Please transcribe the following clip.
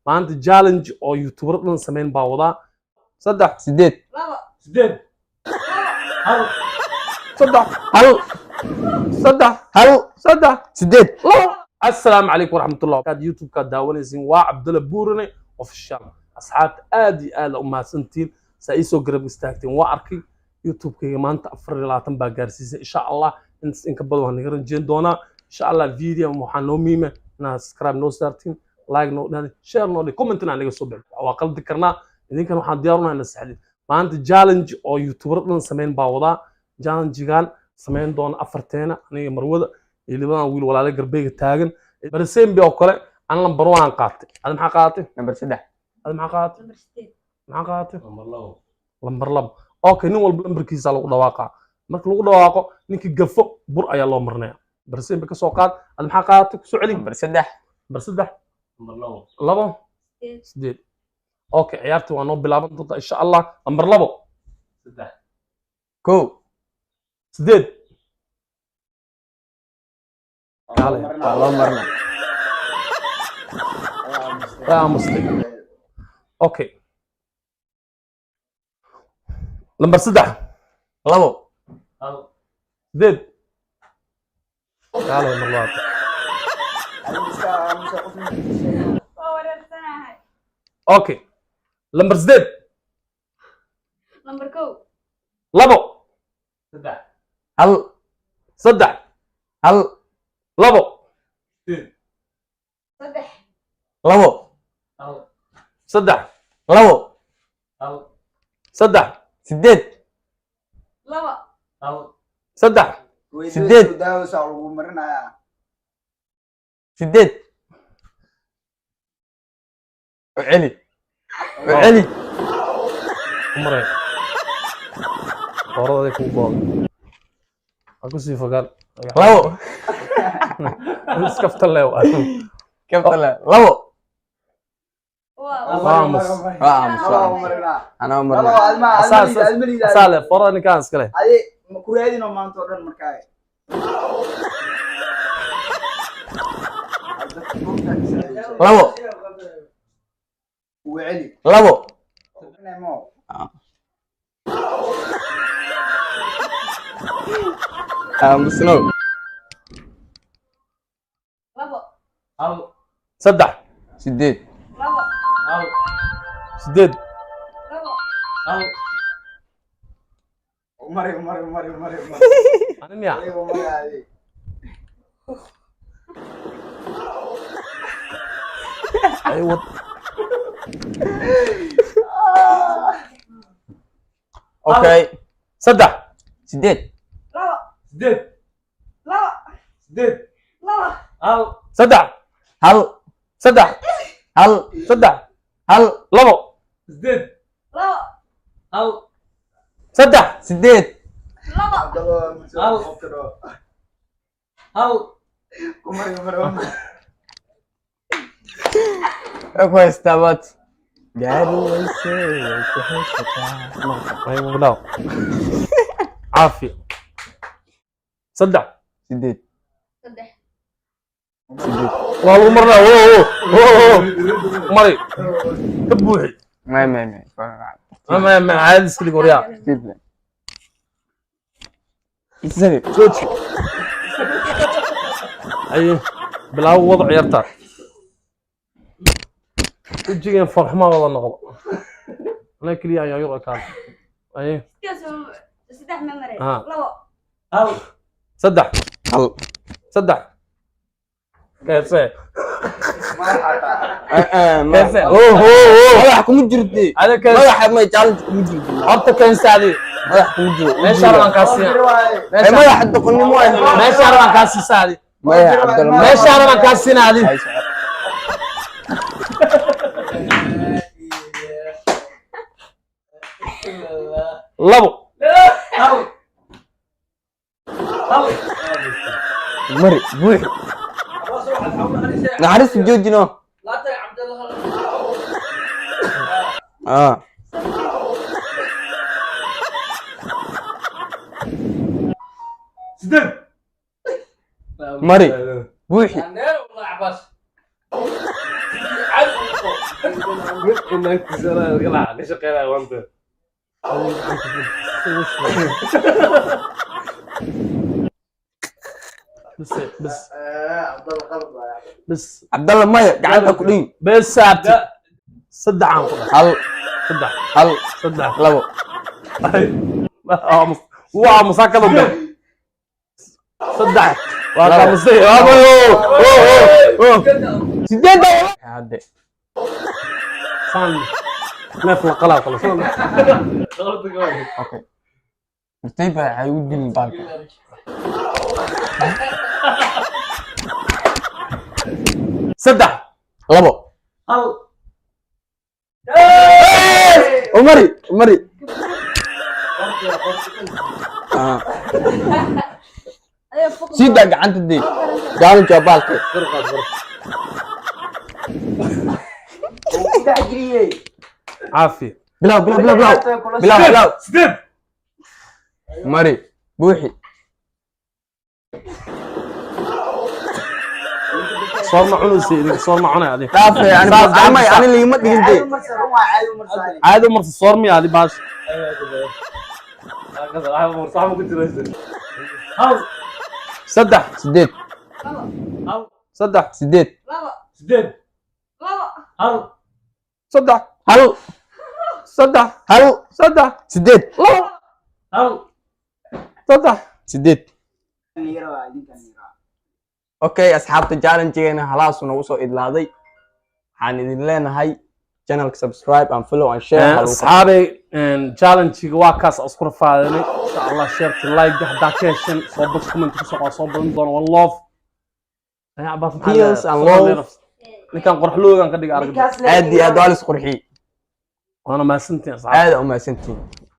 maanta challenge oo youtuber dhan sameyn baa wadaa 3 sideed 8 hal 3 sideed السلام عليكم ورحمة الله وبركاته يوتيوب كاد داونيسين وعبد الله بورني اوفيشال اصحاب ادي ما سنتين سايسو قرب استاكتين واركي يوتيوب كي مانتا 24 با غارسيس ان شاء الله ان كبدو هنغرن جين دونا ان شاء الله فيديو waxaan ميمه نا سبسكرايب نو سارتين لايك نو شير نو كومنت naga soo bixi waa qalad karnaa idinkan waxaan diyaarunaa in saxdid maanta challenge oo youtuber dhan sameyn baa wadaa challenge-gan sameyn doona afarteena aniga marwada ilibana wiil walaalo garbeega taagan barseembi oo kale aan lambar 1 qaatay ad maxaa qaatay number 3 ad maxaa qaatay maxaa qaatay lambar 2 okay nin walba lambarkiisa lagu dhawaaqaa marka lagu dhawaaqo ninka gafo bur ayaa loo marnaa barseembi ka soo qaad ad maxaa qaatay ku soo celi number 3 lambar 2 8 okay ciyaartu waa noo bilaaban doontaa insha Allah lambar 2 3 ko 8 الله مرنا يا مسلم اوكي نمبر 6 لابو زد تعال يا مرات اوكي نمبر زد نمبر كو لابو هل صدح هل لابو صدح لابو صدح لابو صدح sideed لبا صدح sideed sideed وعلي وعلي عمري ورا ذيك وقول اكو سي فقال لابو بس كفت الله كيف طلع لابو vamos انا عمرنا اسال فرا نكان اسكله kureedino maanta oo dhan markaa لابو weli لابو nemo مسنو لبا صدح sideed لبا سديد لبا mari انا ميا ايوه اوكي صدح sideed لبا سديد لبا سديد لبا صدح هل صدح هل صدح هل لبو سديد لبا صدح sideed لبا اكو استابت قالوا ايوه لا عافيه صدح sideed صدح والله مرة اوه مري كبوحي ما ما عاد اسكلي قريا كيف يسلم شوتي اي بلا وضع يرتاح تجي فرح ما والله نغض انا كليا يا يورا كان اي صدح ممري ها. لبا صدح هل صدح كيف ما اوه madaxku jirtay هذا كان madaxa ma challenge ku jirtay horta كان سعدي madaxku jirtay ماشي انا كاسي madaxa doqonnimo ay ماشي انا كاسي سعدي maya abdullah ماشي انا كاسي نادي لبو mari buuxi naxariis joojino لا ترى عبد الله سدد mari buuxi والله عباس انك زرا يلا ليش قيلا وانت بس عبد الله غلط بس Cabdalla maya gacanta ku dhiin. بس سابتي صدع عن قدر Hal صدع hal صدع labo. هو مساكن ضد صدع وهذا مصير Sideed baa hadde. صان نفل القلاق خلاص Okay. Martay baa ay u dilin baalka. صدع Labo. هل Umari, Umari. Ah, أيوة فوق sida gacanta dhiin. Gaalin jabaalka. تحجريه عافية Bilaw. Bilaw. سديد Umari, buuxi. صار معونه سيدي صار معونه هذه Dhaafay ani Saas gacanta amay saar. ani liima dhigin عادي dee. مرسل هو عادي مرسل عادي مرت صار مي هذه باش صدع Sideed. صدع Sideed. بابا صدع Hal. صدع Hal. صدع Sideed. صدع Sideed. نيرة عادي كان نيرة Okay, asxaabta challenge-geena halaas nagu soo idlaaday. Waxaan idin leenahay channel subscribe and follow and share. اصحابي challenge waa kaas isku rafaadanay insha Allah share like hadda ka heshan soo box comment ku soo badan doon one love ayaa bas Peace and love. ninkan qorxloogan ka dhig arag Aad iyo aad waa la isqurxiyey. wana ma santiin asxaab Aad u mahadsantihiin.